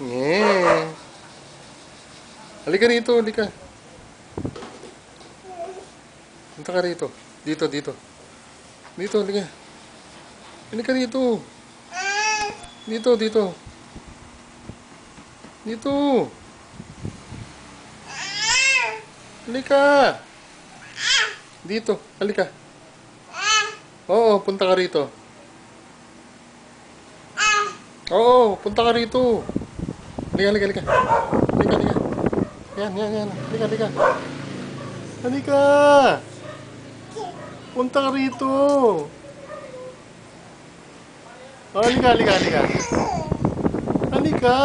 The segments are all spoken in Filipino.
Yeah. Halika rito, halika. Punta ka rito. Dito, dito. Dito, halika. Halika rito. Dito, dito. Dito. Halika. Dito, halika. Oo, punta ka rito. Oo, punta ka rito. Halika, halika, halika. Halika, halika. Yan, yan, yan. Halika, halika. Halika. Punta ka rito. Oh, halika, halika, halika. Halika.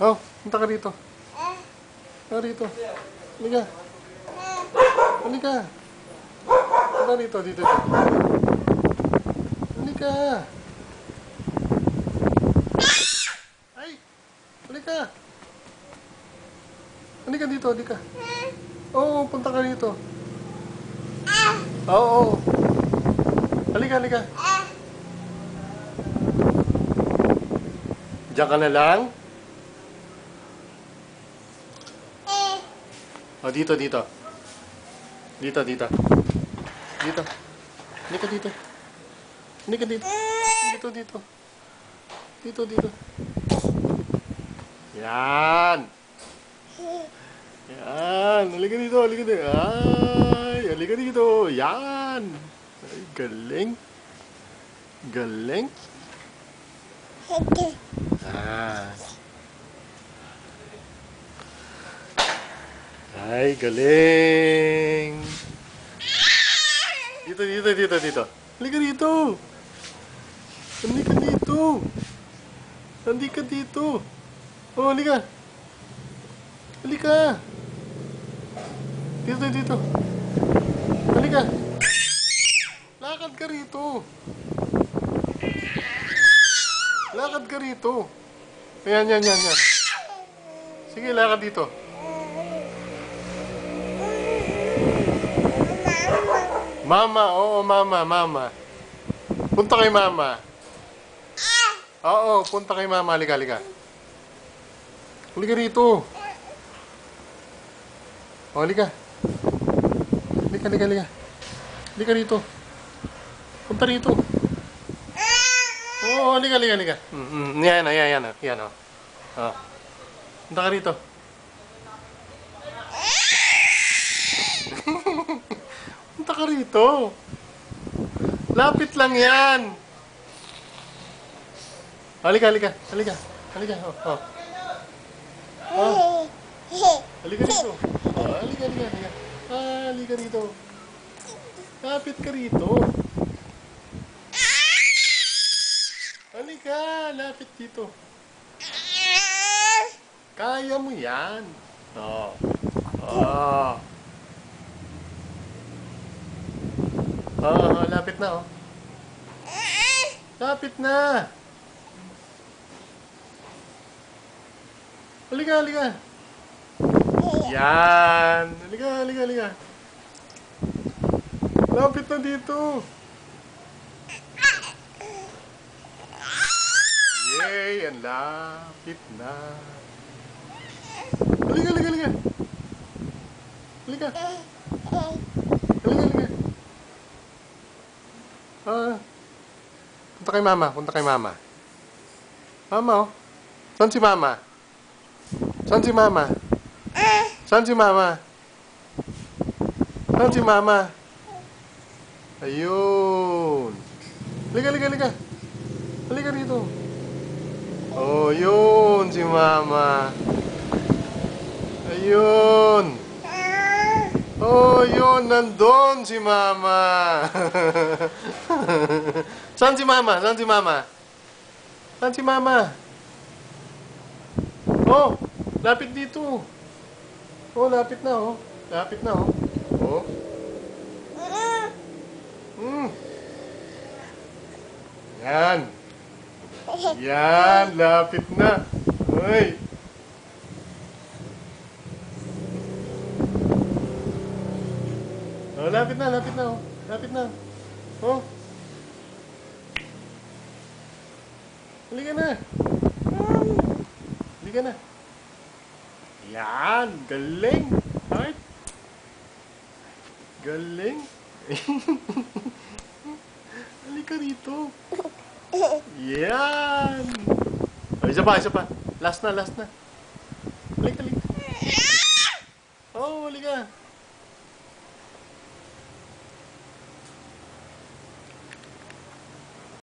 Oh, punta ka rito. Punta ka rito. Halika. Halika. Punta rito, dito, dito. Halika. Ay! Halika. Halika dito, halika. Oo, punta ka rito. Oo. Halika, halika. Diyan ka na lang? O, dito, dito. Dito, dito. Dito. Halika dito. Halika dito. Dito, dito. Dito, dito. Yan. Yan. Halika dito, halika dito. Ay, halika dito. Yan. Ay, galing. Galing. Ah. Ay, galing. Dito, dito, dito, dito. Halika dito. Halika dito. Halika dito. Oh, halika. Halika. Dito, dito. Halika. Lakad ka rito. Lakad ka rito. Ayan, yan, yan, yan. Sige, lakad dito. Mama, oo, mama, mama. Punta kay mama. Oo, punta kay mama. Halika, halika. Halika rito. O, halika. Halika, halika, halika. Halika rito. Punta rito. Oo, halika, halika, halika. Yan, yan, yan. Yan, o. Punta ka rito. Punta ka rito. Lapit lang yan. Halika, halika. Halika. Halika. Oh. Halika rito. Halika, halika, halika. Halika rito. Lapit ka rito. Halika, lapit dito. Kaya mo yan. Oh. Oh. Oh, lapit na, oh. Lapit na. Halika, halika. Yan. Halika, halika, halika. Lapit na dito. Yay, ang lapit na. Halika, halika, halika. Halika. Halika, halika. Punta kay mama, punta kay mama. Mama, oh. Saan si mama? Saan si mama? Saan si mama? Saan si mama? Ayun. Halika, halika, halika. Halika dito. Oh, yun si mama. Ayun. Oh, yun. Nandun si mama. Saan si mama? Saan si mama? Saan si mama? Oh, lapit dito. Oh, lapit na, oh. Lapit na, oh. Oh. Yan. Yan, lapit na. Uy. Oh, lapit na, oh. Lapit na. Oh. Halika na. Halika na. Yan. Galing. Heart. Galing. Halika rito. Yan. O, isa pa, isa pa. Last na, last na. Halika, halika.